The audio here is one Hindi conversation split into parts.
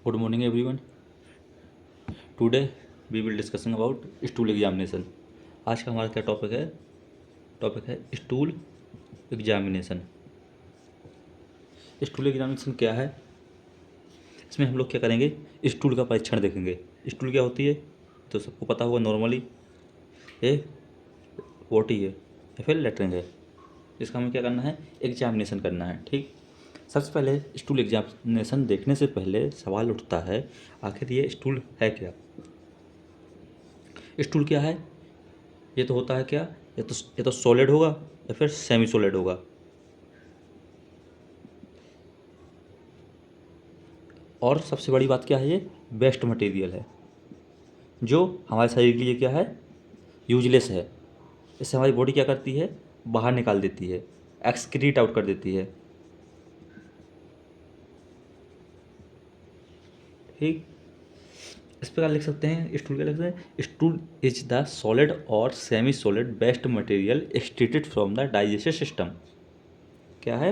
Good morning everyone. Today we will discussing about stool examination. आज का हमारा क्या टॉपिक है स्टूल एग्जामिनेशन. स्टूल एग्जामिनेशन क्या है? इसमें हम लोग क्या करेंगे, स्टूल का परीक्षण देखेंगे. स्टूल क्या होती है तो सबको पता होगा. नॉर्मली ये पोटी है या फिर लेटरिन है. इसका हमें क्या करना है, एग्जामिनेशन करना है. ठीक. सबसे पहले स्टूल एग्जामिनेशन देखने से पहले सवाल उठता है, आखिर ये स्टूल है क्या? स्टूल क्या है? ये तो होता है क्या, ये तो सॉलिड होगा या फिर सेमी सॉलिड होगा. और सबसे बड़ी बात क्या है, ये वेस्ट मटेरियल है जो हमारे शरीर के लिए क्या है, यूजलेस है. इससे हमारी बॉडी क्या करती है, बाहर निकाल देती है, एक्सक्रीट आउट कर देती है. ठीक. इस प्रकार लिख सकते हैं, स्टूल क्या लिख सकते हैं, स्टूल इज द सॉलिड और semi solid waste material excreted from the digestive system. क्या है,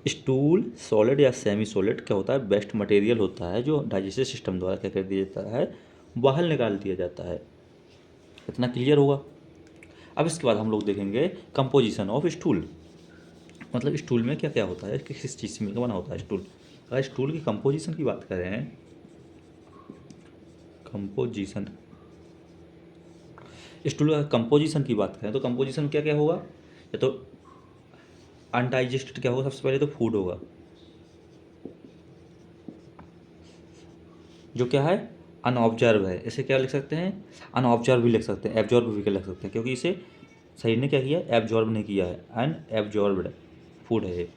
स्टूल सॉलिड या सेमी सॉलिड क्या होता है, बेस्ट मटेरियल होता है जो डाइजेस्टिव सिस्टम द्वारा क्या कर दिया जाता है, बाहर निकाल दिया जाता है. इतना क्लियर होगा. अब इसके बाद हम लोग देखेंगे कंपोजिशन ऑफ स्टूल. मतलब स्टूल में क्या क्या होता है, किस चीज़ से मिलकर बना होता है स्टूल. अगर स्टूल की कंपोजिशन की बात करें, कंपोजिशन स्टूल का कंपोजिशन की बात करें तो कंपोजिशन क्या क्या होगा, या तो अनडाइजेस्टेड क्या होगा, सबसे पहले तो फूड होगा जो क्या है, अनऑब्जर्व है. इसे क्या लिख सकते हैं, अनऑब्जर्व भी लिख सकते हैं, एब्जॉर्ब भी लिख सकते हैं, क्योंकि इसे शरीर ने क्या किया, एब्जॉर्ब नहीं किया है. अनएब्जॉर्ब्ड फूड है ये.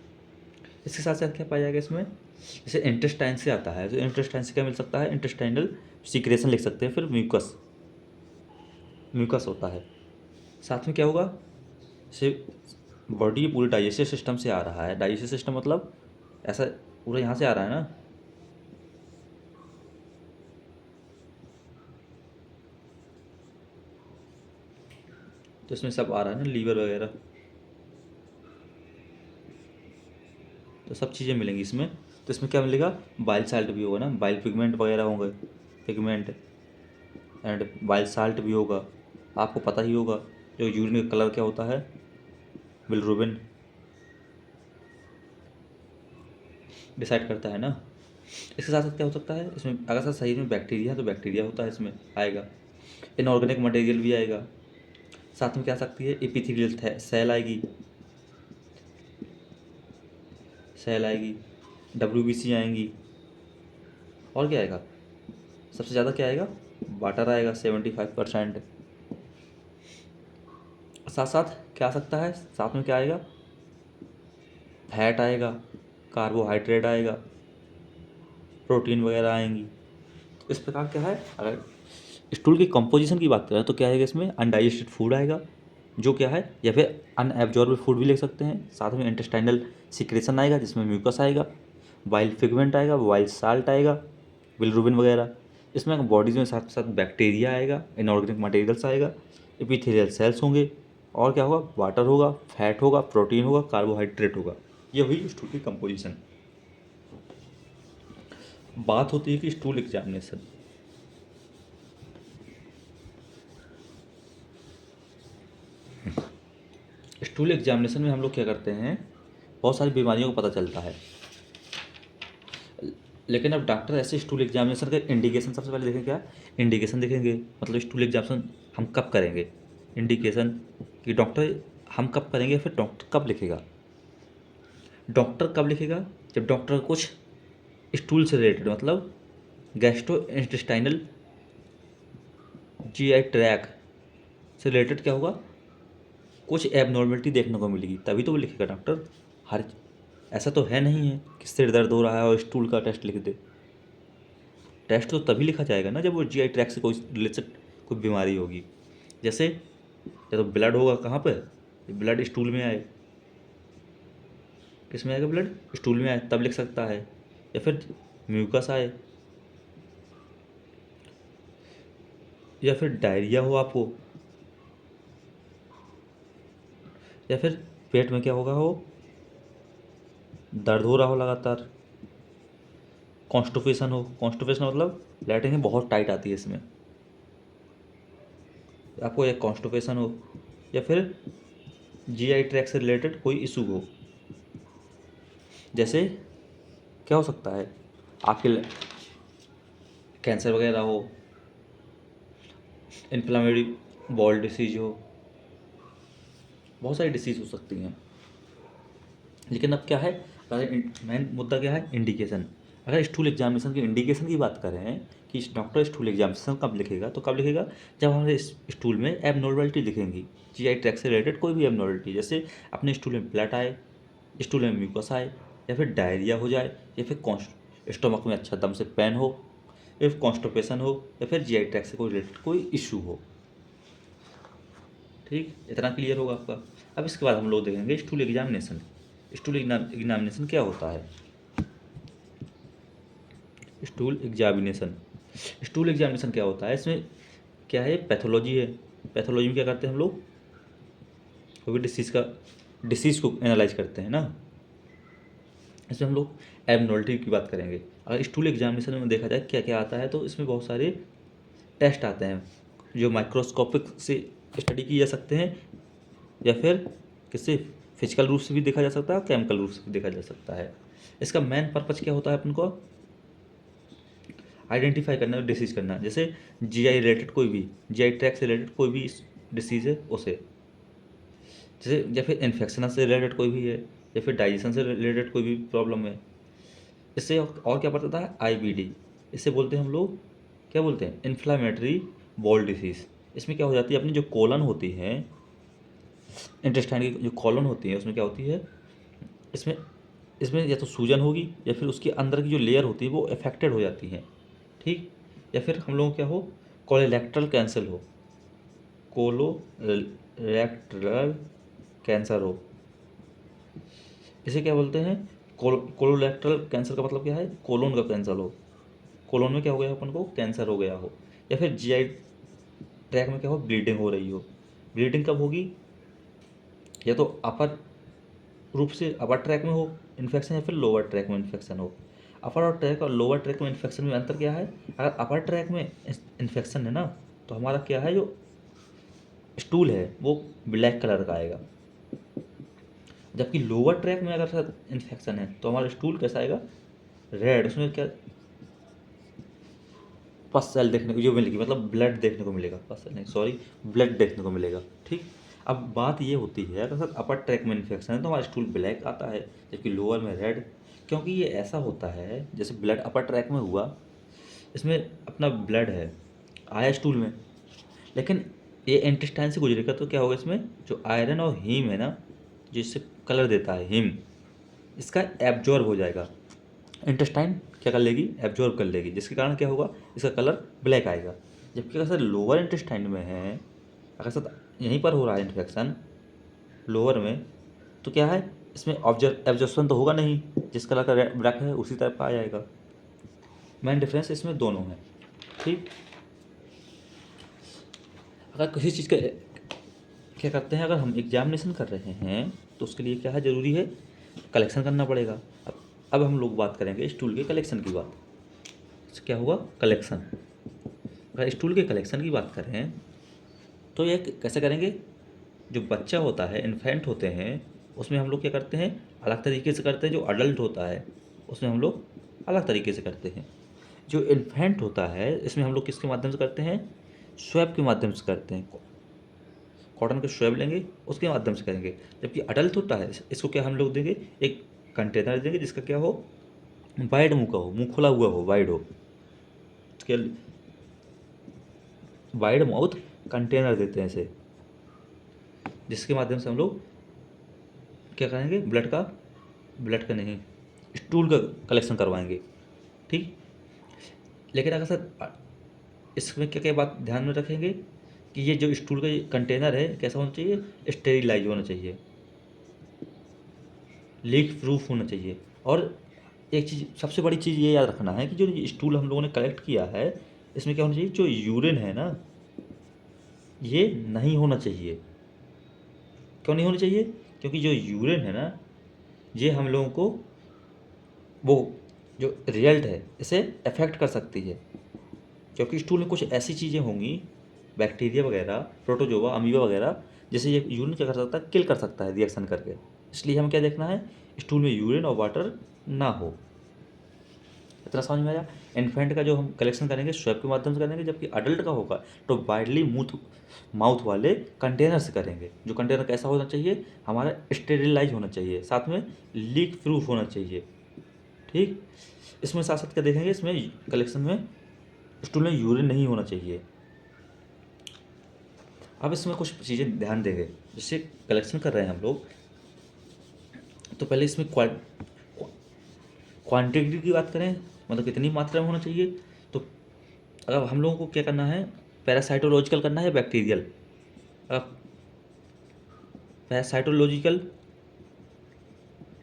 इसके साथ साथ क्या पाया जाएगा इसमें, जैसे इंटेस्टाइन से आता है, तो इंटेस्टाइन से क्या मिल सकता है, इंटेस्टाइनल सीक्रेशन लिख सकते हैं, फिर म्यूकस, म्यूकस होता है. साथ में क्या होगा, जैसे बॉडी पूरी डाइजेस्टिव सिस्टम से आ रहा है. डाइजेस्टिव सिस्टम मतलब ऐसा पूरा यहाँ से आ रहा है ना, तो इसमें सब आ रहा है ना, लीवर वगैरह, तो सब चीज़ें मिलेंगी इसमें. तो इसमें क्या मिलेगा, बाइल साल्ट भी होगा ना, बाइल पिगमेंट वगैरह होंगे, पिगमेंट एंड बाइल साल्ट भी होगा. आपको पता ही होगा जो यूरिन का कलर क्या होता है, बिलरुबिन डिसाइड करता है ना. इसके साथ साथ क्या हो सकता है इसमें, अगर साथ शरीर में बैक्टीरिया है तो बैक्टीरिया होता है इसमें आएगा. इनऑर्गेनिक मटेरियल भी आएगा. साथ में क्या आ सकती है, एपिथेलियल सेल आएगी, सेल आएगी, WBC आएंगी. और क्या आएगा, सबसे ज़्यादा क्या आएगा, वाटर आएगा 75%. साथ साथ क्या आ सकता है, साथ में क्या आएगा, फैट आएगा, कार्बोहाइड्रेट आएगा, प्रोटीन वगैरह आएंगी. तो इस प्रकार क्या है, अगर स्टूल की कंपोजिशन की बात करें तो क्या आएगा इसमें, अनडाइजेस्टेड फूड आएगा जो क्या है, या फिर अनएब्जॉर्ब फूड भी ले सकते हैं. साथ में इंटेस्टाइनल सिक्रेशन आएगा जिसमें म्यूकस आएगा, वाइल पिगमेंट आएगा, वाइल साल्ट आएगा, बिलरुबिन वगैरह. इसमें बॉडीज में साथ साथ बैक्टीरिया आएगा, इनऑर्गेनिक मटेरियल्स आएगा, एपिथेलियल सेल्स होंगे, और क्या होगा, वाटर होगा, फैट होगा, प्रोटीन होगा, कार्बोहाइड्रेट होगा. ये हुई स्टूल की कंपोजिशन. बात होती है कि स्टूल एग्जामिनेशन, स्टूल एग्जामिनेशन में हम लोग क्या करते हैं, बहुत सारी बीमारियों का पता चलता है. लेकिन अब डॉक्टर ऐसे स्टूल एग्जामिनेशन का इंडिकेशन सबसे पहले देखेंगे, क्या इंडिकेशन देखेंगे, मतलब स्टूल एग्जामिनेशन हम कब करेंगे, इंडिकेशन कि डॉक्टर हम कब करेंगे, फिर डॉक्टर कब लिखेगा. डॉक्टर कब लिखेगा, जब डॉक्टर कुछ स्टूल से रिलेटेड, मतलब गैस्ट्रो इंटेस्टाइनल GI ट्रैक से रिलेटेड क्या होगा, कुछ एबनॉर्मलिटी देखने को मिलेगी, तभी तो वो लिखेगा डॉक्टर. हर ऐसा तो है नहीं है कि सिर दर्द हो रहा है और स्टूल का टेस्ट लिख दे. टेस्ट तो तभी लिखा जाएगा ना जब वो GI ट्रैक से कोई रिलेटेड कोई बीमारी होगी. जैसे या तो ब्लड होगा कहाँ पर, ब्लड स्टूल में आए, किस में आएगा, ब्लड स्टूल में आए तब लिख सकता है. या फिर म्यूकस आए, या फिर डायरिया हो आपको, या फिर पेट में क्या होगा, हो दर्द हो रहा हो लगातार, कॉन्स्टिपेशन हो, कॉन्स्टिपेशन मतलब लैट्रिन बहुत टाइट आती है इसमें, आपको एक कॉन्स्टिपेशन हो, या फिर जीआई ट्रैक से रिलेटेड कोई इशू हो। जैसे क्या हो सकता है, आपके कैंसर वगैरह हो, इन्फ्लामेटरी बॉल डिसीज हो, बहुत सारी डिसीज हो सकती हैं। लेकिन अब क्या है, मेन मुद्दा क्या है, इंडिकेशन। अगर स्टूल एग्जामिनेशन के इंडिकेशन की बात करें कि डॉक्टर स्टूल एग्जामिनेशन कब लिखेगा, तो कब लिखेगा, जब हमारे स्टूल में एबनॉर्मलिटी दिखेंगी, जीआई ट्रैक से रिलेटेड कोई भी एबनॉर्मलिटी, जैसे अपने स्टूल में ब्लड आए, स्टूल में म्यूकस आए, या फिर डायरिया हो जाए, या फिर स्टोमक में अच्छा दम से पेन हो, या फिर कॉन्स्टिपेशन हो, या फिर जीआई ट्रैक से कोई रिलेटेड कोई इशू हो। ठीक, इतना क्लियर होगा आपका। अब इसके बाद हम लोग देखेंगे स्टूल एग्जामिनेशन। स्टूल एग्जामिनेशन क्या होता है, स्टूल एग्जामिनेशन, स्टूल एग्जामिनेशन क्या होता है, इसमें क्या है, पैथोलॉजी है। पैथोलॉजी में क्या करते हैं हम लोग, कोई भी डिसीज़ को एनालाइज करते हैं ना, इसमें हम लोग एबनॉर्मलिटी की बात करेंगे। अगर स्टूल एग्जामिनेशन में देखा जाए क्या क्या आता है, तो इसमें बहुत सारे टेस्ट आते हैं जो माइक्रोस्कोपिक से स्टडी किए जा सकते हैं, या फिर किसी फिजिकल रूप से भी देखा जा सकता है, केमिकल रूप से भी देखा जा सकता है। इसका मेन पर्पज क्या होता है, अपन को आइडेंटिफाई करना, डिसीज करना। जैसे जीआई रिलेटेड कोई भी, जीआई ट्रैक से रिलेटेड कोई भी डिसीज़ है उसे, जैसे या फिर इन्फेक्शन से रिलेटेड कोई भी है, या फिर डाइजेशन से रिलेटेड कोई भी प्रॉब्लम है। इससे और क्या पड़ता है, आईबीडी, इससे बोलते हैं हम लोग, क्या बोलते हैं, इन्फ्लामेटरी बॉल डिसीज़। इसमें क्या हो जाती है, अपनी जो कोलन होती है, इंटेस्टाइन की जो कॉलन होती है, उसमें क्या होती है, इसमें इसमें या तो सूजन होगी, या फिर उसके अंदर की जो लेयर होती है वो अफेक्टेड हो जाती है। ठीक, या फिर हम लोगों को क्या हो, कोलेलेक्ट्रल कैंसर हो, कोलोरेक्टरल कैंसर हो। इसे क्या बोलते हैं, कोलोरेक्टरल कैंसर का मतलब क्या है, कोलोन का कैंसर हो, कोलोन में क्या हो गया, अपन को कैंसर हो गया हो। या फिर जीआई ट्रैक में क्या हो, ब्लीडिंग हो रही हो। ब्लीडिंग कब होगी, या तो अपर रूप से अपर ट्रैक में हो इन्फेक्शन, या फिर लोअर ट्रैक में इन्फेक्शन हो। अपर और ट्रैक और लोअर ट्रैक में इन्फेक्शन में अंतर क्या है, अगर अपर ट्रैक में इन्फेक्शन है ना, तो हमारा क्या है, जो स्टूल है वो ब्लैक कलर का आएगा। जबकि लोअर ट्रैक में अगर इन्फेक्शन है तो हमारा स्टूल कैसा आएगा, रेड। उसमें क्या, पस सेल देखने को जो मिलेगी, मतलब ब्लड देखने को मिलेगा, पस सेल नहीं, सॉरी, ब्लड देखने को मिलेगा। ठीक, अब बात ये होती है, अगर सर अपर ट्रैक में इन्फेक्शन है तो हमारा स्टूल ब्लैक आता है, जबकि लोअर में रेड। क्योंकि ये ऐसा होता है, जैसे ब्लड अपर ट्रैक में हुआ, इसमें अपना ब्लड है, आया स्टूल में, लेकिन ये इंटेस्टाइन से गुजरेगा तो क्या होगा, इसमें जो आयरन और हीम है ना, जिससे कलर देता है हीम, इसका एब्जॉर्ब हो जाएगा। इंटेस्टाइन क्या कर लेगी, एब्जॉर्ब कर लेगी, जिसके कारण क्या होगा, इसका कलर ब्लैक आएगा। जबकि अगर सर लोअर इंटेस्टाइन में है, अगर सर यहीं पर हो रहा है इन्फेक्शन लोअर में, तो क्या है, इसमें एब्जॉर्प्शन तो होगा नहीं, जिस कलर का ब्लैक है उसी तरह का आ जाएगा। मेन डिफरेंस इसमें दोनों है। ठीक, अगर किसी चीज़ का क्या करते हैं, अगर हम एग्जामिनेशन कर रहे हैं तो उसके लिए क्या है, ज़रूरी है, कलेक्शन करना पड़ेगा। अब हम लोग बात करेंगे स्टूल के कलेक्शन की बात। क्या होगा, कलेक्शन। अगर स्टूल के कलेक्शन की बात करें तो ये कैसे करेंगे, जो बच्चा होता है, इन्फेंट होते हैं, उसमें हम लोग क्या करते हैं, अलग तरीके से करते हैं। जो अडल्ट होता है उसमें हम लोग अलग तरीके से करते हैं। जो इन्फेंट होता है इसमें हम लोग किसके माध्यम से करते हैं, स्वैब के माध्यम से करते हैं, कॉटन के स्वैब लेंगे उसके माध्यम से करेंगे। जबकि अडल्ट होता है इसको क्या हम लोग देंगे, एक कंटेनर देंगे जिसका क्या हो, वाइड मुँह का हो, मुँह खुला हुआ हो, वाइड हो, उसके वाइड माउथ कंटेनर देते हैं इसे, जिसके माध्यम से हम लोग क्या करेंगे, ब्लड का नहीं, स्टूल का कलेक्शन करवाएंगे। ठीक, लेकिन अगर सर इसमें क्या क्या बात ध्यान में रखेंगे कि ये जो स्टूल का कंटेनर है कैसा होना चाहिए, स्टेरिलाइज होना चाहिए, लीक प्रूफ होना चाहिए। और एक चीज़, सबसे बड़ी चीज़ ये याद रखना है कि जो स्टूल हम लोगों ने कलेक्ट किया है इसमें क्या होना चाहिए, जो यूरिन है ना, ये नहीं होना चाहिए। क्यों नहीं होना चाहिए, क्योंकि जो यूरिन है ना, ये हम लोगों को वो जो रिजल्ट है इसे अफेक्ट कर सकती है, क्योंकि स्टूल में कुछ ऐसी चीज़ें होंगी, बैक्टीरिया वगैरह, प्रोटोजोआ, अमीबा वगैरह, जैसे ये यूरिन क्या कर सकता है, किल कर सकता है रिएक्शन करके। इसलिए हमें क्या देखना है, स्टूल में यूरिन और वाटर ना हो। इतना समझ में आया। इन्फेंट का जो हम कलेक्शन करेंगे स्वैब के माध्यम से करेंगे, जबकि अडल्ट का होगा तो वाइडली माउथ वाले कंटेनर से करेंगे। जो कंटेनर कैसा होना चाहिए, हमारा स्टेरिलाइज होना चाहिए, साथ में लीक प्रूफ होना चाहिए। ठीक, इसमें साथ साथ क्या देखेंगे, इसमें कलेक्शन में स्टूल में यूरिन नहीं होना चाहिए। अब इसमें कुछ चीज़ें ध्यान देंगे, जैसे कलेक्शन कर रहे हैं हम लोग, तो पहले इसमें क्वांटिटी की बात करें, मतलब कितनी मात्रा में होना चाहिए। तो अगर हम लोगों को क्या करना है, पैरासाइटोलॉजिकल करना है बैक्टीरियल, अगर पैरासाइटोलॉजिकल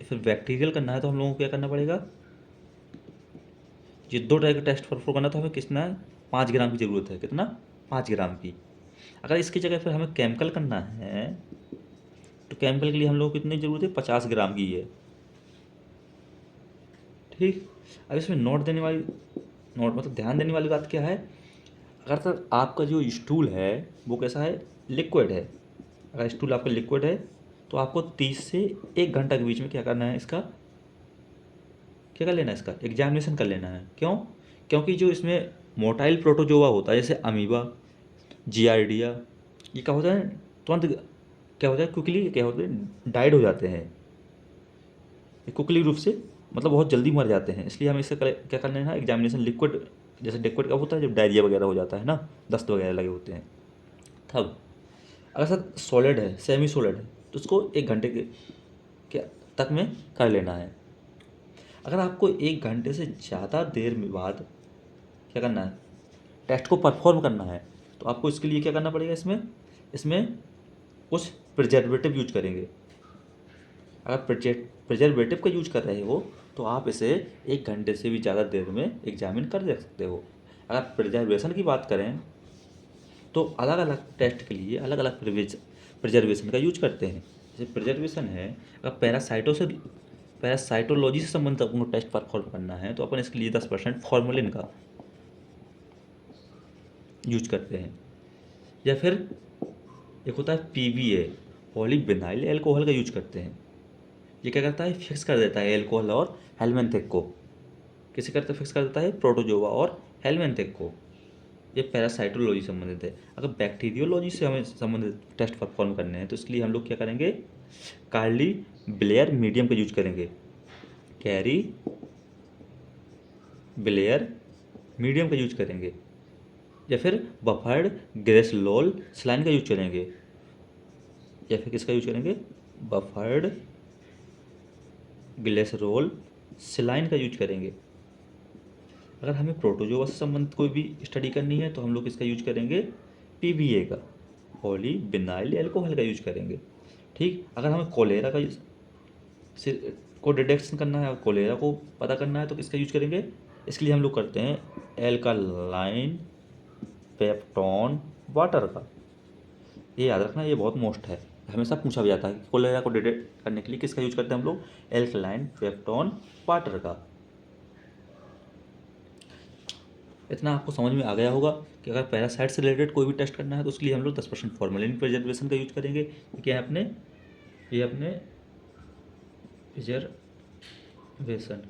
फिर बैक्टीरियल करना है तो हम लोगों को क्या करना पड़ेगा, ये दो तरह का टेस्ट परफॉर्म करना, तो हमें कितना 5 ग्राम की ज़रूरत है, कितना 5 ग्राम की। अगर इसकी जगह फिर हमें केमिकल करना है तो केमिकल के लिए हम लोग को कितनी ज़रूरत है, 50 ग्राम की है। ठीक, अब इसमें नोट मतलब ध्यान देने वाली बात क्या है, अगर सर आपका जो स्टूल है वो कैसा है, लिक्विड है। अगर स्टूल आपका लिक्विड है तो आपको 30 से 1 घंटा के बीच में क्या करना है, इसका क्या कर लेना है, इसका एग्जामिनेशन कर लेना है। क्यों, क्योंकि जो इसमें मोटाइल प्रोटोजोआ होता है, जैसे अमीबा, जियार्डिया, ये क्या होता है, तुरंत क्या होता है, क्विकली क्या होते हैं, डाइड हो जाते हैं, ये क्विकली रूप से, मतलब बहुत जल्दी मर जाते हैं। इसलिए हमें इसका क्या करना है ना, एग्जामिनेशन लिक्विड, जैसे लिक्विड का होता है जब डायरिया वगैरह हो जाता है ना, दस्त वगैरह लगे होते हैं तब। अगर सर सॉलिड है, सेमी सॉलिड है, तो उसको 1 घंटे के क्या तक में कर लेना है। अगर आपको 1 घंटे से ज़्यादा देर में बाद क्या करना है, टेस्ट को परफॉर्म करना है, तो आपको इसके लिए क्या करना पड़ेगा, इसमें इसमें कुछ प्रिजर्वेटिव यूज करेंगे। अगर प्रिजर्वेटिव का यूज कर रहे हो तो आप इसे 1 घंटे से भी ज़्यादा देर में एग्जामिन कर दे सकते हो। अगर प्रिजर्वेशन की बात करें तो अलग अलग टेस्ट के लिए अलग अलग प्रिजर्वेशन का यूज करते हैं। जैसे प्रिजर्वेशन है, अगर पैरासाइटोलॉजी से संबंधित आपको टेस्ट परफॉर्म करना है तो अपन इसके लिए 10% फॉर्मुलिन का यूज करते हैं। या फिर एक होता है PBA, पॉलीविनाइल एल्कोहल का यूज करते हैं। ये क्या करता है, फिक्स कर देता है एल्कोहल और हेलमेंथिक को। किसे करते फिक्स कर देता है, प्रोटोजोआ और हेलमेंथिक को। ये पैरासाइटोलॉजी संबंधित है। अगर बैक्टीरियोलॉजी से हमें संबंधित टेस्ट परफॉर्म करने हैं तो इसके लिए हम लोग क्या करेंगे, कार्ली ब्लेयर मीडियम का यूज करेंगे, कैरी ब्लेयर मीडियम का यूज करेंगे। या फिर बफर्ड ग्रेसलोल सलाइन का यूज करेंगे। या फिर किसका यूज करेंगे, बफर्ड ग्लेसरोल सलाइन का यूज करेंगे। अगर हमें प्रोटोजोआ से संबंधित कोई भी स्टडी करनी है तो हम लोग इसका यूज करेंगे, PBA का, पॉलीविनाइल एल्कोहल का यूज करेंगे। ठीक, अगर हमें कोलेरा का को डिटेक्शन करना है और कोलेरा को पता करना है तो किसका यूज करेंगे, इसके लिए हम लोग करते हैं एल्कालाइन पेप्टोन वाटर का। ये याद रखना, ये बहुत मोस्ट है, हमेशा पूछा भी जाता है कि कोलेरा को डिटेक्ट करने के लिए किसका यूज करते हैं हम लोग, एल्कालाइन पेप्टोन वाटर का। इतना आपको समझ में आ गया होगा कि अगर पैरासाइट से रिलेटेड कोई भी टेस्ट करना है तो उसके लिए हम लोग 10% फॉर्मेलिन प्रिजर्वेशन का यूज करेंगे। क्या है, अपने ये अपने प्रिजर्वेशन